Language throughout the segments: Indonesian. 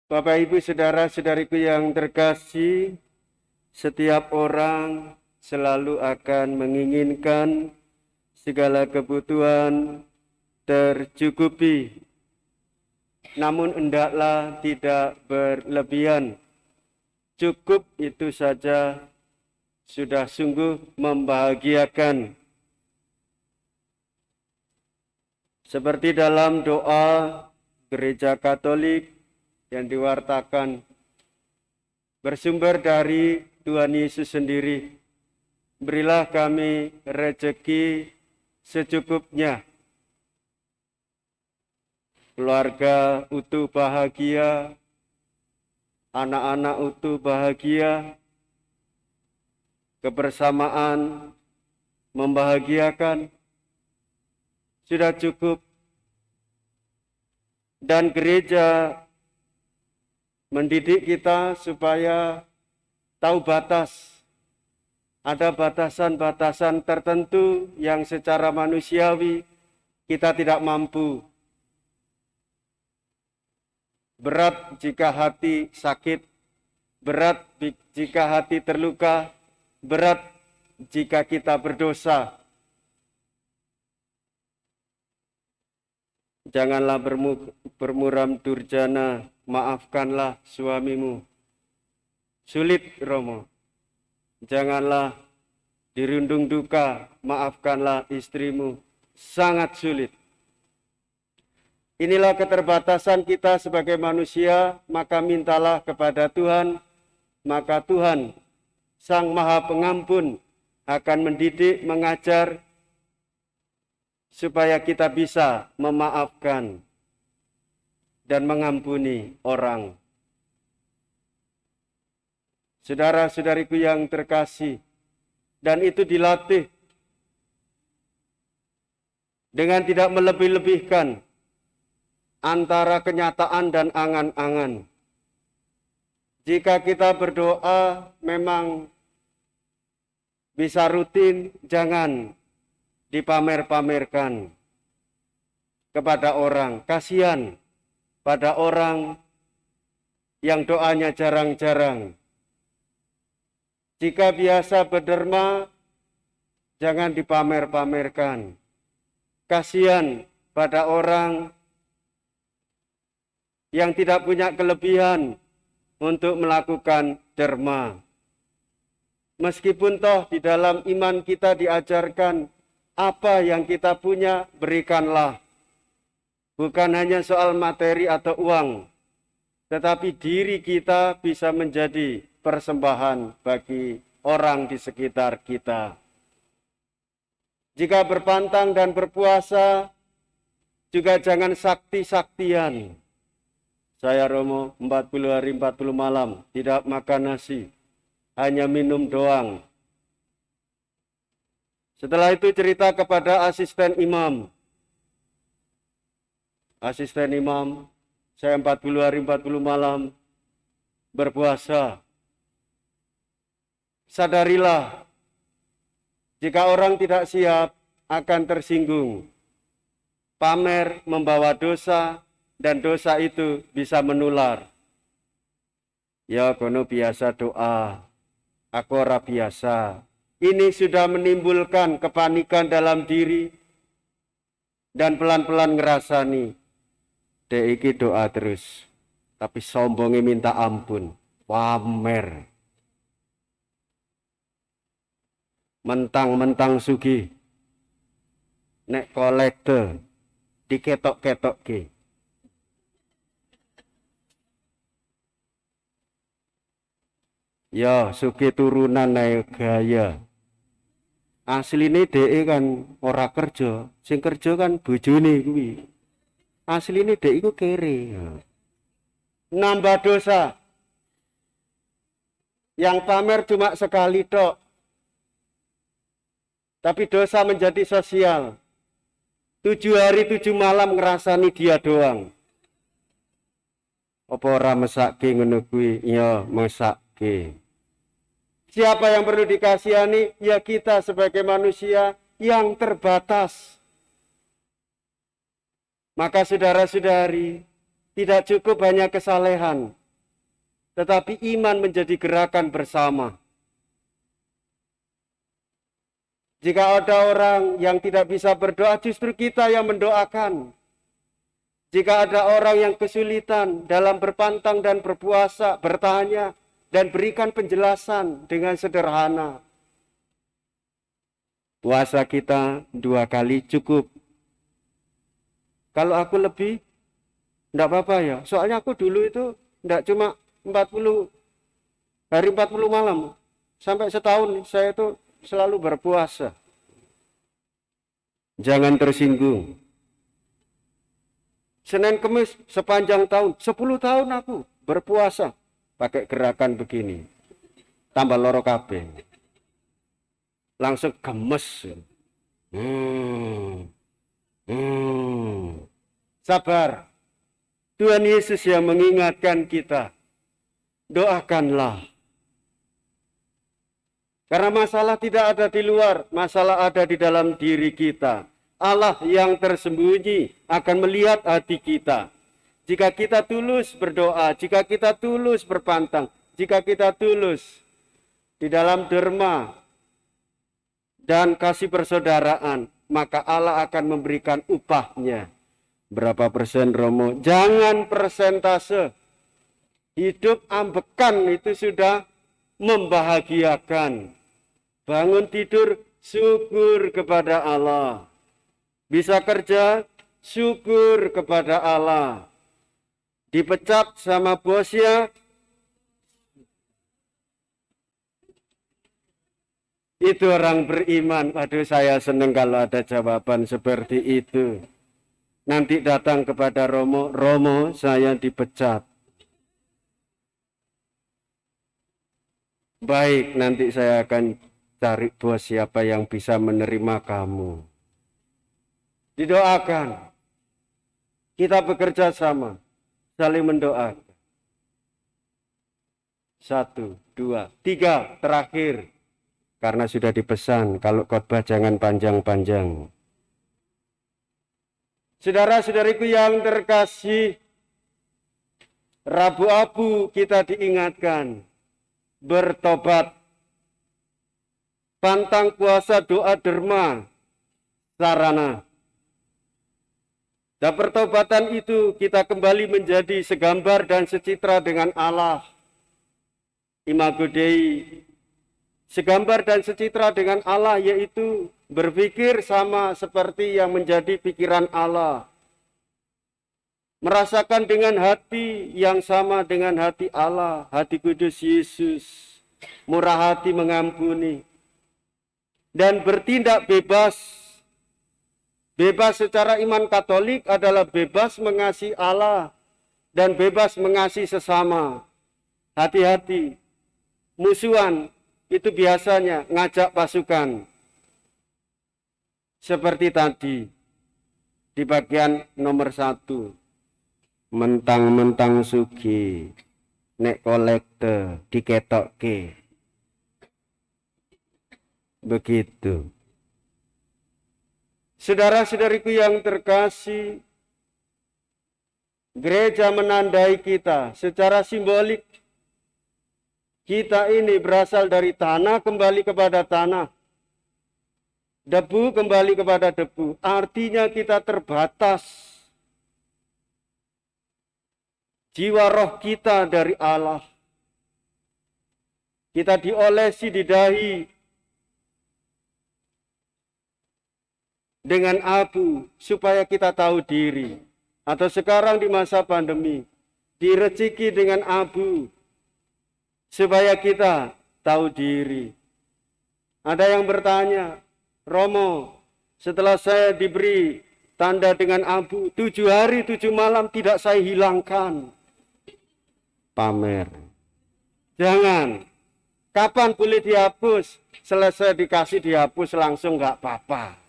Bapak, Ibu, saudara-saudariku yang terkasih, setiap orang selalu akan menginginkan segala kebutuhan tercukupi. Namun hendaklah tidak berlebihan. Cukup itu saja sudah sungguh membahagiakan. Seperti dalam doa Gereja Katolik yang diwartakan bersumber dari Tuhan Yesus sendiri. Berilah kami rezeki secukupnya. Keluarga utuh bahagia, anak-anak utuh bahagia, kebersamaan membahagiakan, sudah cukup. Dan gereja mendidik kita supaya tahu batas. Ada batasan-batasan tertentu yang secara manusiawi kita tidak mampu. Berat jika hati sakit, berat jika hati terluka, berat jika kita berdosa. Janganlah bermuram durjana, maafkanlah suamimu. Sulit, Romo. Janganlah dirundung duka, maafkanlah istrimu. Sangat sulit. Inilah keterbatasan kita sebagai manusia, maka mintalah kepada Tuhan, maka Tuhan, Sang Maha Pengampun, akan mendidik, mengajar, supaya kita bisa memaafkan dan mengampuni orang. Saudara-saudariku yang terkasih, dan itu dilatih dengan tidak melebih-lebihkan antara kenyataan dan angan-angan. Jika kita berdoa memang bisa rutin, jangan dipamer-pamerkan kepada orang. Kasihan pada orang yang doanya jarang-jarang. Jika biasa berderma, jangan dipamer-pamerkan. Kasihan pada orang yang tidak punya kelebihan untuk melakukan derma. Meskipun toh di dalam iman kita diajarkan apa yang kita punya, berikanlah. Bukan hanya soal materi atau uang, tetapi diri kita bisa menjadi persembahan bagi orang di sekitar kita. Jika berpantang dan berpuasa, juga jangan sakti-saktian. Saya, Romo, 40 hari 40 malam, tidak makan nasi, hanya minum doang. Setelah itu cerita kepada asisten imam. Asisten imam, saya 40 hari 40 malam berpuasa. Sadarilah, jika orang tidak siap akan tersinggung. Pamer membawa dosa dan dosa itu bisa menular. Ya kono biasa doa, aku ora biasa. Ini sudah menimbulkan kepanikan dalam diri dan pelan-pelan ngerasani. Dek iki doa terus, tapi sombongnya minta ampun, pamer. Mentang-mentang sugih, nek kolekte diketok-ketok ke. Ya, sugih turunan naik gaya. Asline dhek kan ora kerja, sing kerja kan bojone kuwi. Asline dhek iku kere. Nambah dosa. Yang pamer cuma sekali tok. Tapi dosa menjadi sosial. 7 hari 7 malam ngerasani dia doang. Apa ora mesake ngono kuwi? Ya, mesake. Siapa yang perlu dikasihani? Ya kita sebagai manusia yang terbatas. Maka saudara-saudari, tidak cukup hanya kesalehan, tetapi iman menjadi gerakan bersama. Jika ada orang yang tidak bisa berdoa, justru kita yang mendoakan. Jika ada orang yang kesulitan dalam berpantang dan berpuasa, bertanya, dan berikan penjelasan dengan sederhana. Puasa kita 2 kali cukup. Kalau aku lebih, enggak apa-apa ya. Soalnya aku dulu itu enggak cuma 40 hari 40 malam. Sampai setahun saya itu selalu berpuasa. Jangan tersinggung. Senin Kemis sepanjang tahun, 10 tahun aku berpuasa pakai gerakan begini. Tambah loro kabeh. Langsung gemes. Sabar. Tuhan Yesus yang mengingatkan kita. Doakanlah. Karena masalah tidak ada di luar, masalah ada di dalam diri kita. Allah yang tersembunyi akan melihat hati kita. Jika kita tulus berdoa, jika kita tulus berpantang, jika kita tulus di dalam derma dan kasih persaudaraan, maka Allah akan memberikan upahnya. Berapa persen, Romo? Jangan persentase. Hidup ambekan itu sudah membahagiakan. Bangun tidur, syukur kepada Allah. Bisa kerja, syukur kepada Allah. Dipecat sama bosnya, itu orang beriman. Waduh, saya senang kalau ada jawaban seperti itu. Nanti datang kepada Romo, Romo saya dipecat. Baik, nanti saya akan cari bos siapa yang bisa menerima kamu. Didoakan. Kita bekerja sama. Saling mendoakan. 1, 2, 3. Terakhir. Karena sudah dipesan. Kalau khotbah jangan panjang-panjang. Saudara-saudariku yang terkasih. Rabu Abu kita diingatkan. Bertobat. Pantang puasa doa derma. Sarana. Dan pertobatan itu kita kembali menjadi segambar dan secitra dengan Allah. Imago Dei. Segambar dan secitra dengan Allah, yaitu berpikir sama seperti yang menjadi pikiran Allah. Merasakan dengan hati yang sama dengan hati Allah, hati kudus Yesus. Murah hati mengampuni. Dan bertindak bebas. Bebas secara iman Katolik adalah bebas mengasihi Allah dan bebas mengasihi sesama. Hati-hati, musuhan itu biasanya ngajak pasukan. Seperti tadi di bagian nomor 1, mentang-mentang sugi, nek kolekte diketokke. Begitu. Saudara-saudariku yang terkasih, gereja menandai kita secara simbolik. Kita ini berasal dari tanah kembali kepada tanah. Debu kembali kepada debu. Artinya kita terbatas. Jiwa roh kita dari Allah. Kita diolesi di dahi dengan abu supaya kita tahu diri. Atau sekarang di masa pandemi, direciki dengan abu supaya kita tahu diri. Ada yang bertanya, Romo, setelah saya diberi tanda dengan abu, 7 hari 7 malam tidak saya hilangkan. Pamer. Jangan. Kapan boleh dihapus? Selesai dikasih dihapus langsung nggak apa-apa.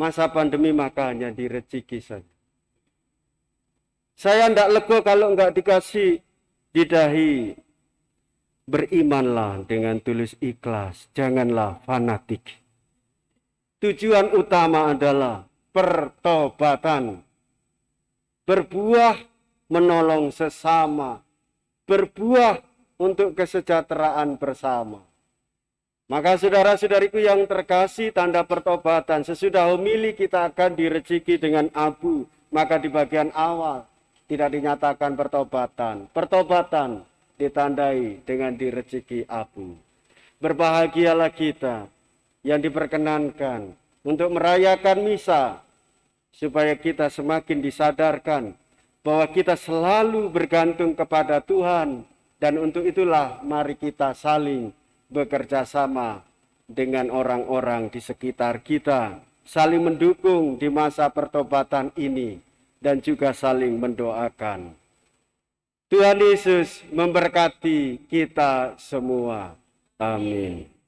Masa pandemi makanya direciki saja. Saya tidak lega kalau enggak dikasih di dahi. Berimanlah dengan tulus ikhlas. Janganlah fanatik. Tujuan utama adalah pertobatan. Berbuah menolong sesama, berbuah untuk kesejahteraan bersama. Maka saudara-saudariku yang terkasih, tanda pertobatan sesudah homili kita akan direjeki dengan abu. Maka di bagian awal tidak dinyatakan pertobatan. Pertobatan ditandai dengan direjeki abu. Berbahagialah kita yang diperkenankan untuk merayakan misa, supaya kita semakin disadarkan bahwa kita selalu bergantung kepada Tuhan. Dan untuk itulah mari kita saling bekerja sama dengan orang-orang di sekitar kita, saling mendukung di masa pertobatan ini, dan juga saling mendoakan. Tuhan Yesus memberkati kita semua. Amin.